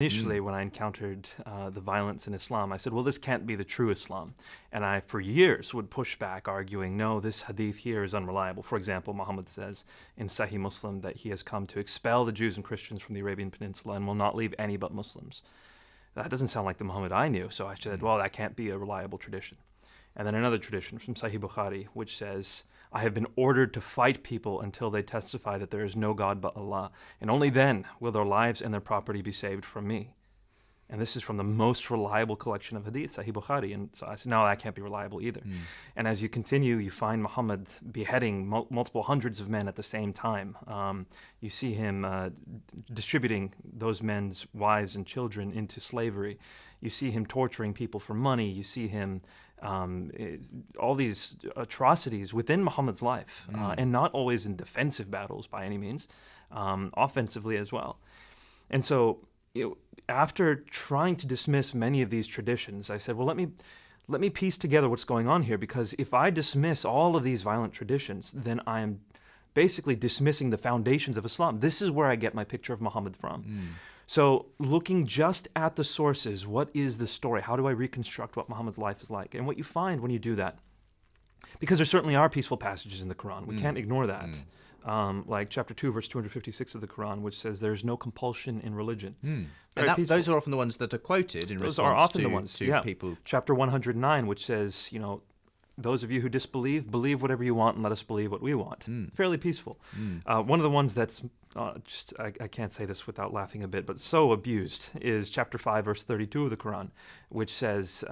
Initially, when I encountered the violence in Islam, I said, well, this can't be the true Islam. And I, for years, would push back, arguing, no, this hadith here is unreliable. For example, Muhammad says in Sahih Muslim that he has come to expel the Jews and Christians from the Arabian Peninsula and will not leave any but Muslims. That doesn't sound like the Muhammad I knew, so I said, well, that can't be a reliable tradition. And then another tradition from Sahih Bukhari, which says, I have been ordered to fight people until they testify that there is no God but Allah, and only then will their lives and their property be saved from me. And this is from the most reliable collection of hadith, Sahih Bukhari. And so I said, no, that can't be reliable either. And as you continue, you find Muhammad beheading multiple hundreds of men at the same time. You see him distributing those men's wives and children into slavery. You see him torturing people for money. You see him all these atrocities within Muhammad's life, and not always in defensive battles by any means, offensively as well. And so after trying to dismiss many of these traditions, I said, well, let me piece together what's going on here, because if I dismiss all of these violent traditions, then I am basically dismissing the foundations of Islam. This is where I get my picture of Muhammad from. So looking just at the sources, what is the story? How do I reconstruct what Muhammad's life is like? And what you find when you do that, because there certainly are peaceful passages in the Quran, we can't ignore that. Like chapter 2, verse 256 of the Quran, which says there is no compulsion in religion. And those are often the ones that are quoted in those are often the ones, to people. Chapter 109, which says, you know, those of you who disbelieve, believe whatever you want and let us believe what we want. Fairly peaceful. One of the ones that's I can't say this without laughing a bit, but so abused is chapter 5, verse 32 of the Quran, which says,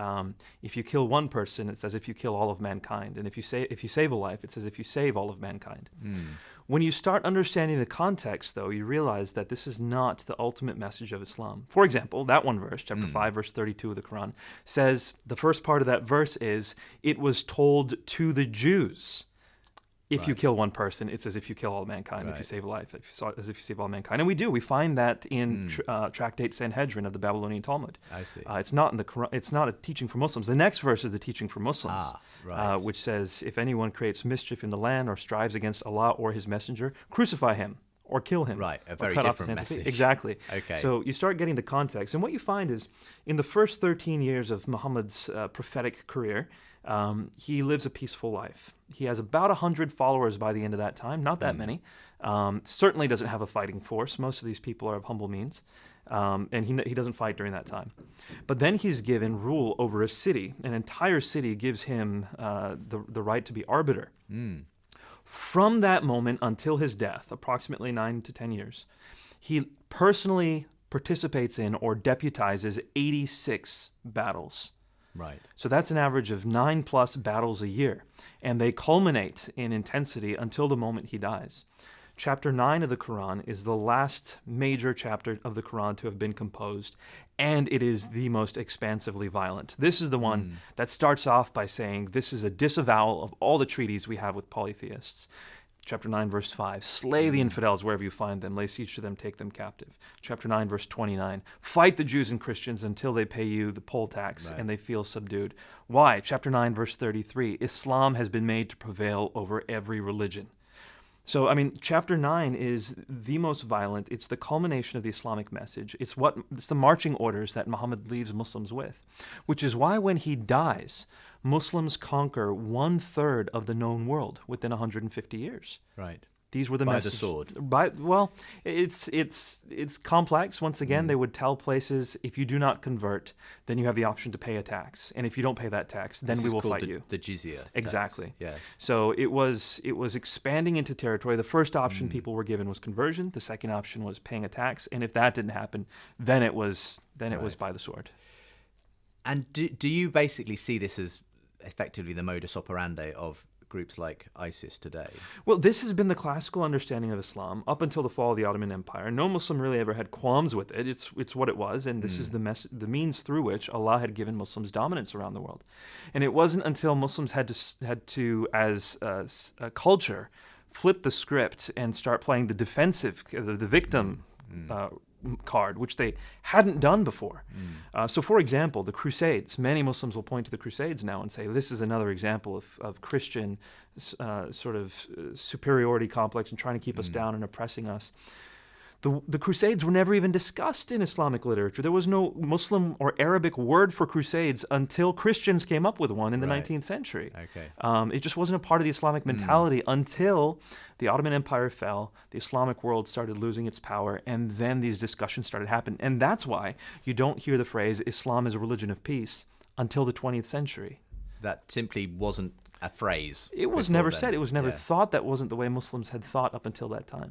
if you kill one person, it says if you kill all of mankind. And if you save a life, it says if you save all of mankind. When you start understanding the context, though, you realize that this is not the ultimate message of Islam. For example, that one verse, chapter 5, verse 32 of the Quran, says the first part of that verse is, it was told to the Jews. If you kill one person, it's as if you kill all mankind. If you save a life, as if you save all mankind. And we do. We find that in Tractate Sanhedrin of the Babylonian Talmud. I see. It's not in the Quran. It's not a teaching for Muslims. The next verse is the teaching for Muslims, which says, if anyone creates mischief in the land or strives against Allah or His messenger, crucify him or kill him. Right, a very cut off his different hands and feet. message. Exactly. Okay. So you start getting the context. And what you find is, in the first 13 years of Muhammad's prophetic career, he lives a peaceful life. He has about 100 followers by the end of that time, not that many. Certainly doesn't have a fighting force. Most of these people are of humble means. And he doesn't fight during that time. But then he's given rule over a city. An entire city gives him the right to be arbiter. From that moment until his death, approximately 9 to 10 years, he personally participates in or deputizes 86 battles. Right. So that's an average of 9+ battles a year, and they culminate in intensity until the moment he dies. Chapter 9 of the Quran is the last major chapter of the Quran to have been composed, and it is the most expansively violent. This is the one that starts off by saying this is a disavowal of all the treaties we have with polytheists. Chapter 9, verse 5, slay the infidels wherever you find them, lay siege to them, take them captive. Chapter 9, verse 29, fight the Jews and Christians until they pay you the poll tax and they feel subdued. Why? Chapter 9, verse 33, Islam has been made to prevail over every religion. So, I mean, chapter 9 is the most violent. It's the culmination of the Islamic message. It's the marching orders that Muhammad leaves Muslims with, which is why when he dies, Muslims conquer 1/3 of the known world within 150 years. Right. These were the messages. By the sword. Well, it's complex. Once again, they would tell places, if you do not convert, then you have the option to pay a tax, and if you don't pay that tax, then we will fight you. The jizya. Exactly. Yeah. So it was expanding into territory. The first option people were given was conversion. The second option was paying a tax, and if that didn't happen, then it was by the sword. And do you basically see this as effectively the modus operandi of groups like ISIS today? Well, this has been the classical understanding of Islam up until the fall of the Ottoman Empire. No Muslim really ever had qualms with it. It's what it was, and this is the means through which Allah had given Muslims dominance around the world. And it wasn't until Muslims had to as a culture, flip the script and start playing the defensive, the victim card, which they hadn't done before. So, for example, the Crusades. Many Muslims will point to the Crusades now and say, this is another example of Christian sort of superiority complex and trying to keep us down and oppressing us. The Crusades were never even discussed in Islamic literature. There was no Muslim or Arabic word for Crusades until Christians came up with one in the Right. 19th century. Okay. It just wasn't a part of the Islamic mentality until the Ottoman Empire fell, the Islamic world started losing its power, and then these discussions started happening. And that's why you don't hear the phrase Islam is a religion of peace until the 20th century. That simply wasn't a phrase. It was before never then. said. It was never Yeah. thought. That wasn't the way Muslims had thought up until that time.